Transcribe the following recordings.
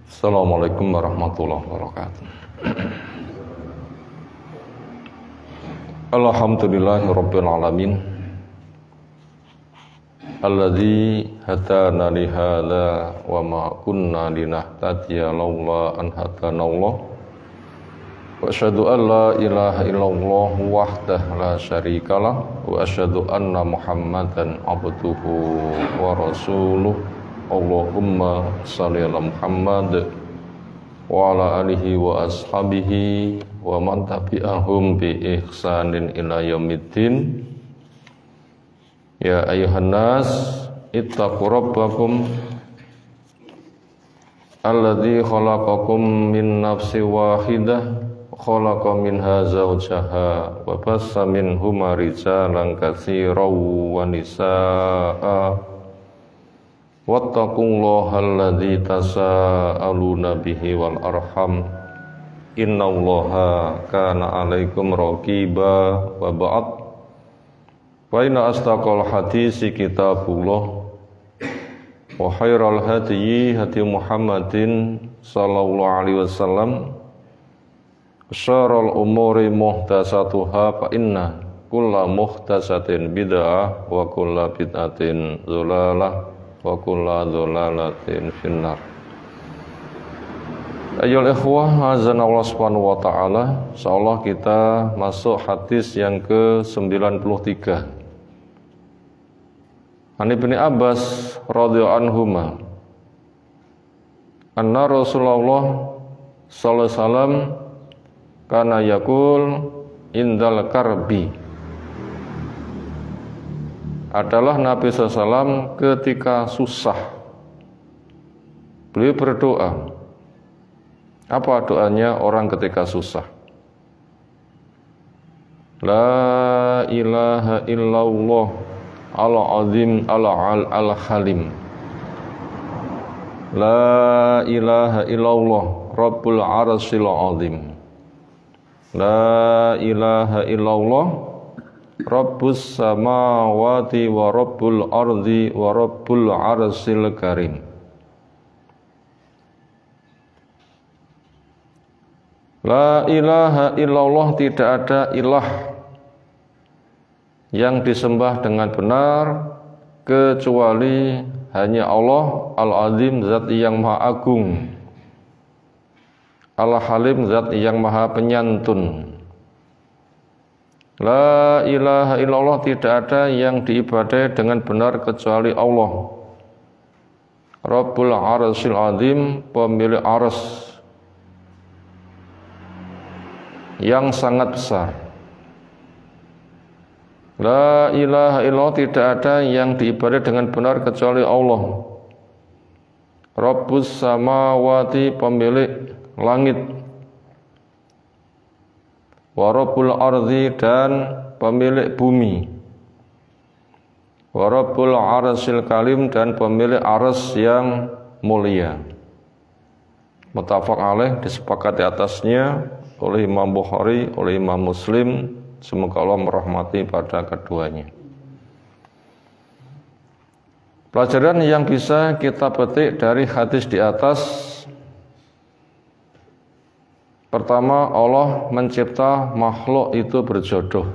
Assalamualaikum warahmatullahi wabarakatuh. Alhamdulillahirabbil alamin. Alladzi hadana li hadza wa ma kunna linahtadiya laula an hadanallah. Wa asyhadu an la ilaha illallah wahdahu la syarikalah wa asyhadu anna Muhammadan abduhu wa rasuluh. Allahumma shalli ala Muhammad wa ala alihi wa ashabihi wa man tabi'ahum bi ihsanin ila yaumiddin. Ya ayuhan nas ittaqu rabbakum alladzi khalaqakum min nafsin wahidah khalaqa minha zawjaha wa bassa minhuma rijalan katsiran wa nisaa'a. Wattaqullaha alladzi tasaaluna bihi wal arham innallaha kana 'alaikum raqiba wa ba'd. Wa inna astaqal hadisi kitabullah wa khairal hadyi hadi Muhammadin sallallahu alaihi wasallam. Syarrul umuri muhdatsatuha fa inna kulla muhdatsatin bid'ah wa kulla bid'atin dhalalah wa kulla dhalalatin finnar. Ayyuhal ikhwah, azan Allah Subhanahu wa taala. Insyaallah kita masuk hadis yang ke-93. An Ibnu Abbas radhiyallahu anhuma anna Rasulullah sallallahu alaihi wasallam kana yaqul indal karbi. Adalah Nabi SAW ketika susah. Beliau berdoa. Apa doanya orang ketika susah? La ilaha illallah al-azim al-halim. La ilaha illallah rabbul arsyil azim. La ilaha illallah Rabbus samawati wa rabbul ardi wa rabbul arsyil karim. La ilaha illallah, tidak ada ilah yang disembah dengan benar kecuali hanya Allah Al-Azim, zat yang maha agung, Al-Halim, zat yang maha penyantun. La ilaha illallah, tidak ada yang diibadai dengan benar kecuali Allah Rabbul Arsyil Azim, pemilik arsy yang sangat besar. La ilaha illallah, tidak ada yang diibadai dengan benar kecuali Allah Rabbus samawati, pemilik langit, wa rabbul ardi, dan pemilik bumi, wa rabbul arsyil karim, dan pemilik arsy yang mulia. Muttafaq alaih, disepakati atasnya oleh Imam Bukhari, oleh Imam Muslim. Semoga Allah merahmati pada keduanya. Pelajaran yang bisa kita petik dari hadis di atas. Pertama, Allah mencipta makhluk itu berjodoh.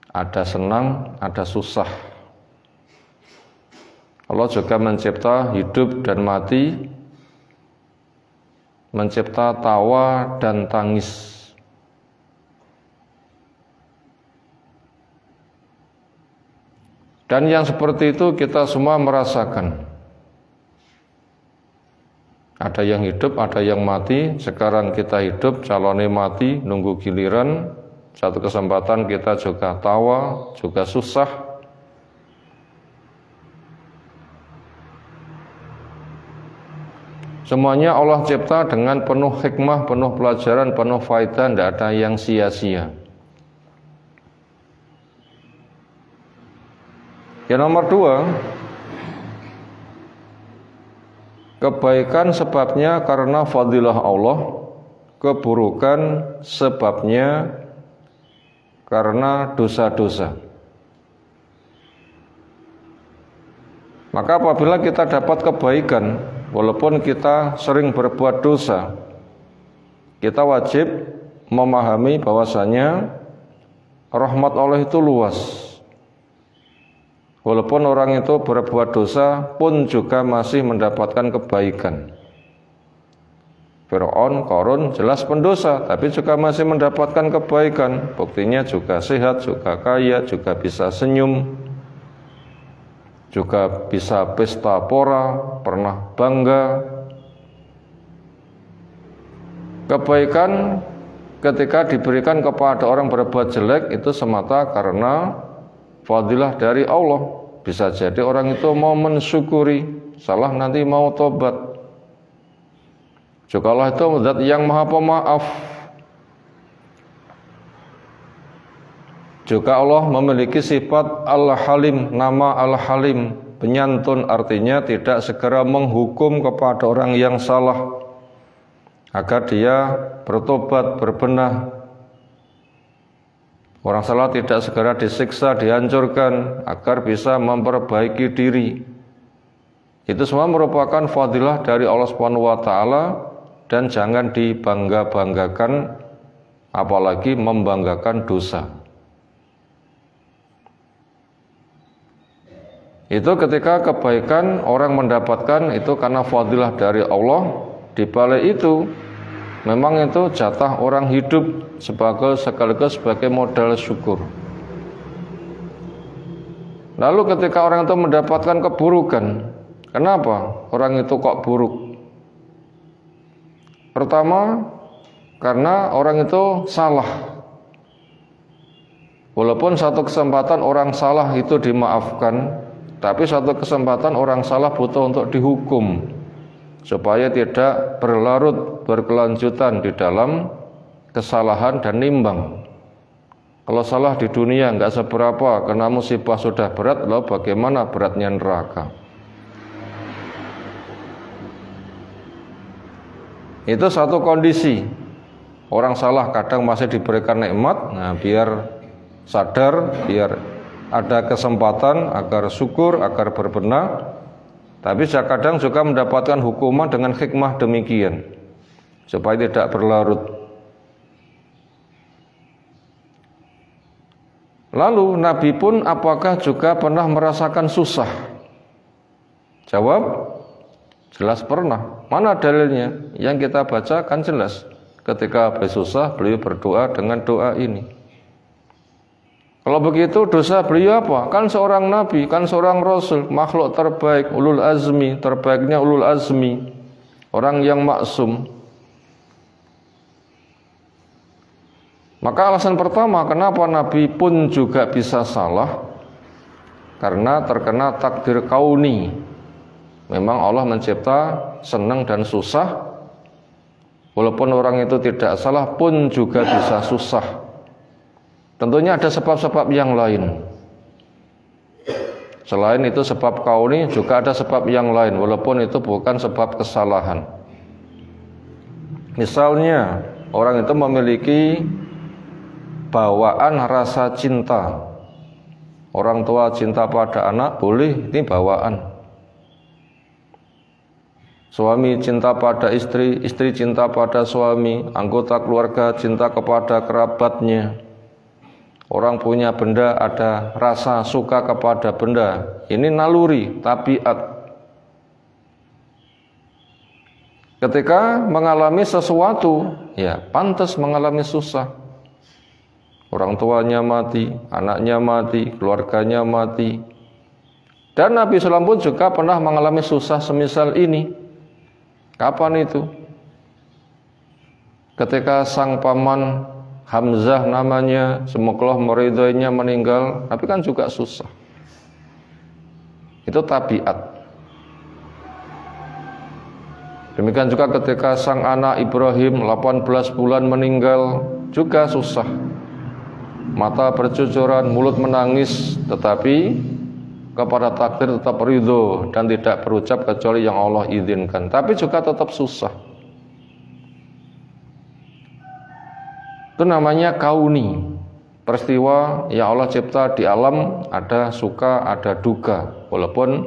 Ada senang, ada susah. Allah juga mencipta hidup dan mati, mencipta tawa dan tangis. Dan yang seperti itu kita semua merasakan. Ada yang hidup, ada yang mati. Sekarang kita hidup, calonnya mati, nunggu giliran. Satu kesempatan kita juga tawa, juga susah. Semuanya Allah cipta dengan penuh hikmah, penuh pelajaran, penuh faedah, tidak ada yang sia-sia. Yang nomor dua, kebaikan sebabnya karena fadilah Allah, keburukan sebabnya karena dosa-dosa. Maka apabila kita dapat kebaikan, walaupun kita sering berbuat dosa, kita wajib memahami bahwasanya rahmat Allah itu luas. Walaupun orang itu berbuat dosa pun juga masih mendapatkan kebaikan. Fir'aun, Qarun jelas pendosa, tapi juga masih mendapatkan kebaikan. Buktinya juga sehat, juga kaya, juga bisa senyum, juga bisa pesta pora, pernah bangga. Kebaikan ketika diberikan kepada orang berbuat jelek itu semata karena fadilah dari Allah. Bisa jadi orang itu mau mensyukuri, salah nanti mau tobat. Juga Allah itu zat yang maha pemaaf. Juga Allah memiliki sifat Al-Halim, nama Al-Halim, penyantun, artinya tidak segera menghukum kepada orang yang salah, agar dia bertobat, berbenah. Orang salah tidak segera disiksa, dihancurkan, agar bisa memperbaiki diri. Itu semua merupakan fadilah dari Allah Subhanahu wa taala dan jangan dibangga-banggakan, apalagi membanggakan dosa. Itu ketika kebaikan orang mendapatkan itu karena fadilah dari Allah. Di balik itu memang itu jatah orang hidup sekaligus sebagai modal syukur. Lalu ketika orang itu mendapatkan keburukan, kenapa orang itu kok buruk? Pertama, karena orang itu salah. Walaupun satu kesempatan orang salah itu dimaafkan, tapi satu kesempatan orang salah butuh untuk dihukum, supaya tidak berlarut, berkelanjutan di dalam kesalahan dan nimbang. Kalau salah di dunia nggak seberapa, karena musibah sudah berat, lalu bagaimana beratnya neraka? Itu satu kondisi. Orang salah kadang masih diberikan nikmat, nah biar sadar, biar ada kesempatan agar syukur, agar berbenah. Tapi kadang juga mendapatkan hukuman dengan hikmah demikian, supaya tidak berlarut. Lalu Nabi pun apakah juga pernah merasakan susah? Jawab, jelas pernah. Mana dalilnya? Yang kita baca kan jelas. Ketika bersusah, beliau berdoa dengan doa ini. Kalau begitu dosa beliau apa? Kan seorang nabi, kan seorang rasul, makhluk terbaik, ulul azmi, terbaiknya ulul azmi, orang yang maksum. Maka alasan pertama kenapa nabi pun juga bisa salah, karena terkena takdir kauni. Memang Allah mencipta senang dan susah. Walaupun orang itu tidak salah pun juga bisa susah. Tentunya ada sebab-sebab yang lain. Selain itu sebab kauni, juga ada sebab yang lain, walaupun itu bukan sebab kesalahan. Misalnya, orang itu memiliki bawaan rasa cinta. Orang tua cinta pada anak, boleh, ini bawaan. Suami cinta pada istri, istri cinta pada suami, anggota keluarga cinta kepada kerabatnya. Orang punya benda, ada rasa suka kepada benda. Ini naluri, tabiat. Ketika mengalami sesuatu, ya pantas mengalami susah. Orang tuanya mati, anaknya mati, keluarganya mati. Dan Nabi SAW pun juga pernah mengalami susah semisal ini. Kapan itu? Ketika sang paman Hamzah namanya, semoga Allah meridhoinya, meninggal, tapi kan juga susah. Itu tabiat. Demikian juga ketika sang anak Ibrahim 18 bulan meninggal, juga susah. Mata bercucuran, mulut menangis, tetapi kepada takdir tetap ridho dan tidak berucap kecuali yang Allah izinkan. Tapi juga tetap susah. Itu namanya kauni. Peristiwa yang Allah cipta di alam, ada suka, ada duka. Walaupun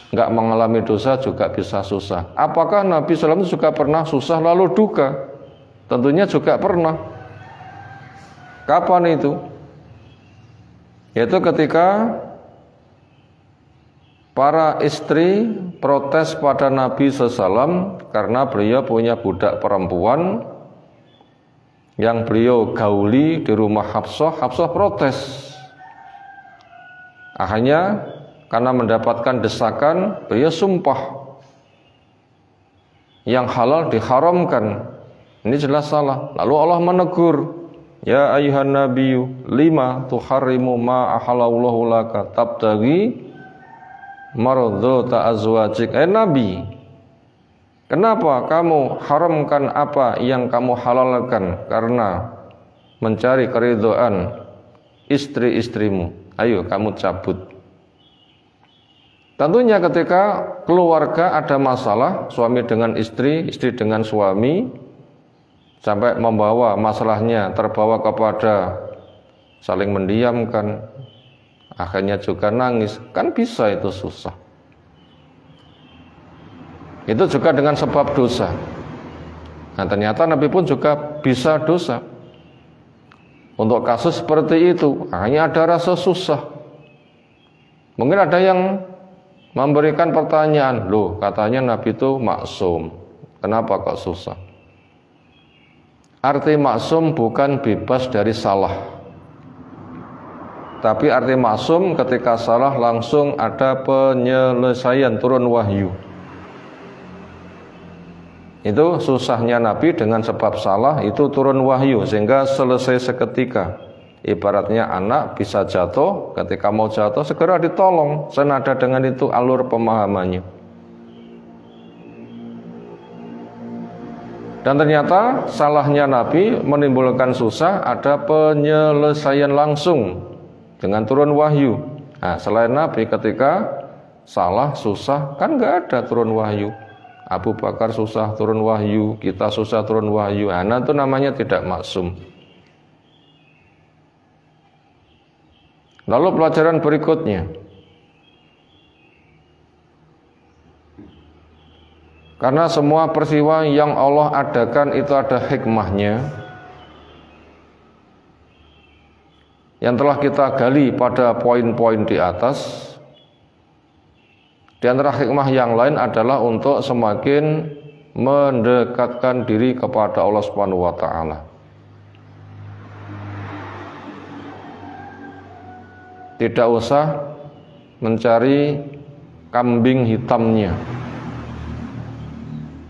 nggak mengalami dosa juga bisa susah. Apakah Nabi SAW juga pernah susah lalu duka? Tentunya juga pernah. Kapan itu? Yaitu ketika para istri protes pada Nabi SAW karena beliau punya budak perempuan yang beliau gauli di rumah Hafsah. Hafsah protes. Akhirnya karena mendapatkan desakan, beliau sumpah yang halal diharamkan. Ini jelas salah. Lalu Allah menegur, ya ayuhan nabiyyu lima tuharrimu ma ahalallahu laka tabtaghi mardhata azwajik. Nabi, kenapa kamu haramkan apa yang kamu halalkan karena mencari keridhaan istri-istrimu? Ayo kamu cabut. Tentunya ketika keluarga ada masalah, suami dengan istri, istri dengan suami, sampai membawa masalahnya terbawa kepada saling mendiamkan, akhirnya juga nangis, kan bisa itu susah. Itu juga dengan sebab dosa. Nah ternyata Nabi pun juga bisa dosa. Untuk kasus seperti itu hanya ada rasa susah. Mungkin ada yang memberikan pertanyaan, loh katanya Nabi itu maksum, kenapa kok susah? Arti maksum bukan bebas dari salah, tapi arti maksum ketika salah langsung ada penyelesaian, turun wahyu. Itu susahnya Nabi, dengan sebab salah itu turun wahyu sehingga selesai seketika. Ibaratnya anak bisa jatuh, ketika mau jatuh segera ditolong. Senada dengan itu alur pemahamannya. Dan ternyata salahnya Nabi menimbulkan susah, ada penyelesaian langsung dengan turun wahyu. Nah, selain Nabi ketika salah susah kan nggak ada turun wahyu. Abu Bakar susah turun wahyu, kita susah turun wahyu. Nah, itu namanya tidak maksum. Lalu pelajaran berikutnya, karena semua peristiwa yang Allah adakan itu ada hikmahnya, yang telah kita gali pada poin-poin di atas. Di antara hikmah yang lain adalah untuk semakin mendekatkan diri kepada Allah Subhanahu wa taala. Tidak usah mencari kambing hitamnya,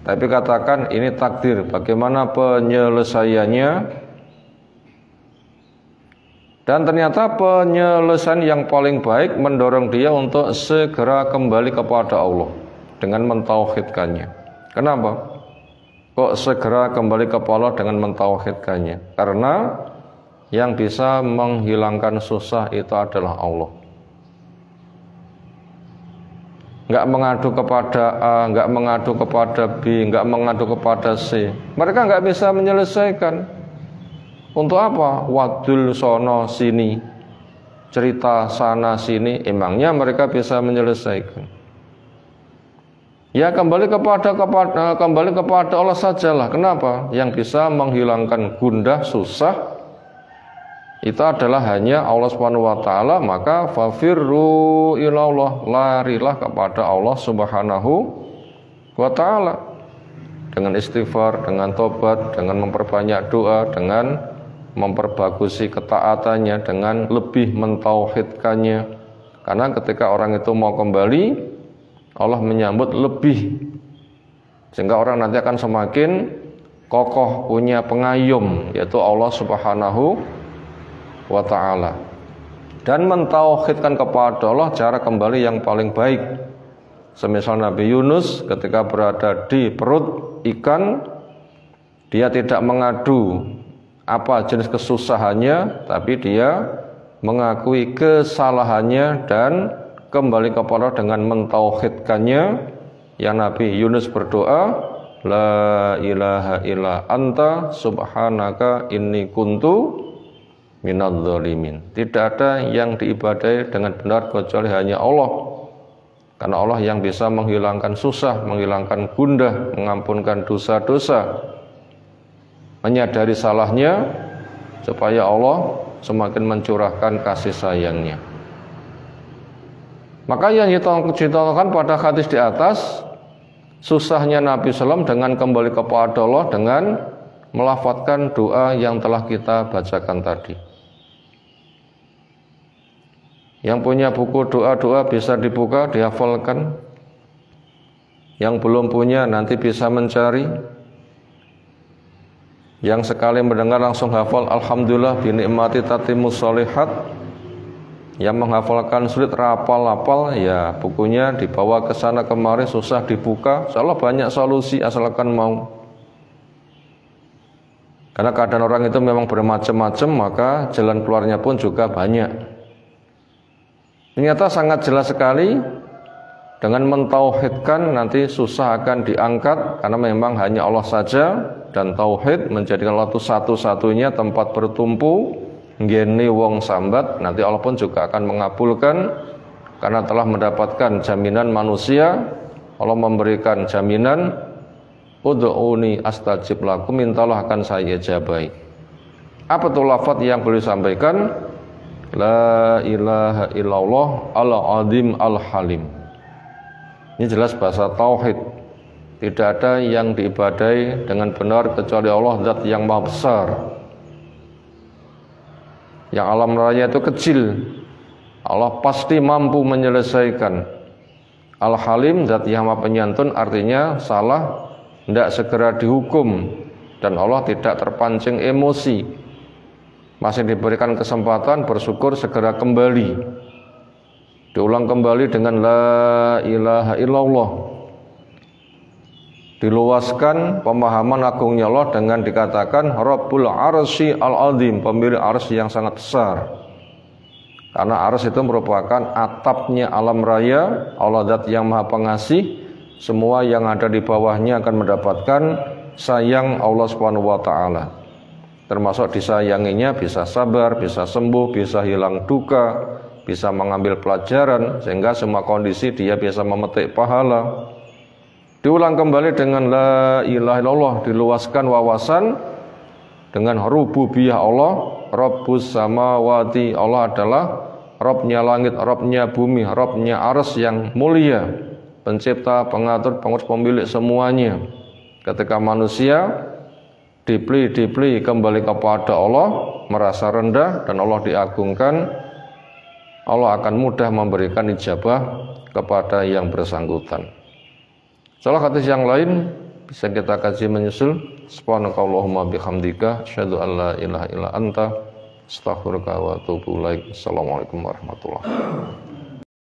tapi katakan ini takdir, bagaimana penyelesaiannya. Dan ternyata penyelesaian yang paling baik mendorong dia untuk segera kembali kepada Allah dengan mentauhidkannya. Kenapa? Kok segera kembali kepada Allah dengan mentauhidkannya? Karena yang bisa menghilangkan susah itu adalah Allah. Nggak mengadu kepada A, nggak mengadu kepada B, nggak mengadu kepada C. Mereka nggak bisa menyelesaikan. Untuk apa? Wadul sono sini, cerita sana sini, emangnya mereka bisa menyelesaikan? Ya kembali kepada Allah sajalah. Kenapa? Yang bisa menghilangkan gundah susah itu adalah hanya Allah Subhanahu wa taala. Maka fafirru ilallah, larilah kepada Allah Subhanahu wa taala dengan istighfar, dengan tobat, dengan memperbanyak doa, dengan memperbagusi ketaatannya, dengan lebih mentauhidkannya. Karena ketika orang itu mau kembali, Allah menyambut lebih, sehingga orang nanti akan semakin kokoh, punya pengayum, yaitu Allah Subhanahu wa ta'ala. Dan mentauhidkan kepada Allah cara kembali yang paling baik. Semisal Nabi Yunus ketika berada di perut ikan, dia tidak mengadu apa jenis kesusahannya, tapi dia mengakui kesalahannya dan kembali kepada Allah dengan mentauhidkannya. Yang Nabi Yunus berdoa, la ilaha illa anta subhanaka inni kuntu minadz zalimin. Tidak ada yang diibadahi dengan benar kecuali hanya Allah. Karena Allah yang bisa menghilangkan susah, menghilangkan gundah, mengampunkan dosa-dosa. Menyadari salahnya supaya Allah semakin mencurahkan kasih sayangnya. Maka yang dicontohkan pada hadis di atas, susahnya Nabi SAW dengan kembali kepada Allah dengan melafadzkan doa yang telah kita bacakan tadi. Yang punya buku doa-doa bisa dibuka, dihafalkan. Yang belum punya nanti bisa mencari. Yang sekali mendengar langsung hafal, alhamdulillah binikmati tatimmus sholihat. Yang menghafalkan sulit rapal-rapal, ya bukunya dibawa ke sana kemari, susah dibuka. Insyaallah banyak solusi asalkan mau. Karena keadaan orang itu memang bermacam-macam, maka jalan keluarnya pun juga banyak. Ternyata sangat jelas sekali, dengan mentauhidkan nanti susah akan diangkat, karena memang hanya Allah saja, dan tauhid menjadikan Allah itu satu-satunya tempat bertumpu. Ngene wong sambat, nanti Allah pun juga akan mengabulkan, karena telah mendapatkan jaminan manusia. Allah memberikan jaminan, ud'uni astajib lakum, mintalah akan saya ijabahi. Apa tuh lafaz yang boleh disampaikan? La ilaha illallah al-azim al-halim. Ini jelas bahasa tauhid. Tidak ada yang diibadai dengan benar kecuali Allah, zat yang maha besar. Yang alam raya itu kecil, Allah pasti mampu menyelesaikan. Al-halim, zat yang maha penyantun, artinya salah tidak segera dihukum, dan Allah tidak terpancing emosi. Masih diberikan kesempatan bersyukur, segera kembali. Diulang kembali dengan la ilaha illallah. Diluaskan pemahaman agungnya Allah dengan dikatakan Rabbul Arsy Al-Azim, pemilik arsy yang sangat besar. Karena arsy itu merupakan atapnya alam raya, Allah zat yang maha pengasih. Semua yang ada di bawahnya akan mendapatkan sayang Allah Subhanahu wa taala. Termasuk disayanginya bisa sabar, bisa sembuh, bisa hilang duka, bisa mengambil pelajaran, sehingga semua kondisi dia bisa memetik pahala. Diulang kembali dengan la ilaha illallah, diluaskan wawasan dengan rububiyah Allah. Rabbus samawati, Allah adalah Rabbnya langit, Rabbnya bumi, Rabbnya arsy yang mulia, pencipta, pengatur, pengurus, pemilik semuanya. Ketika manusia dibeli kembali kepada Allah, merasa rendah dan Allah diagungkan, Allah akan mudah memberikan ijabah kepada yang bersangkutan. Salah hadis yang lain bisa kita kaji menyusul. Subhanakallahumma bihamdika asyhadu an la ilaha illa anta astaghfiruka wa atubu ilaik. Assalamualaikum warahmatullahi wabarakatuh.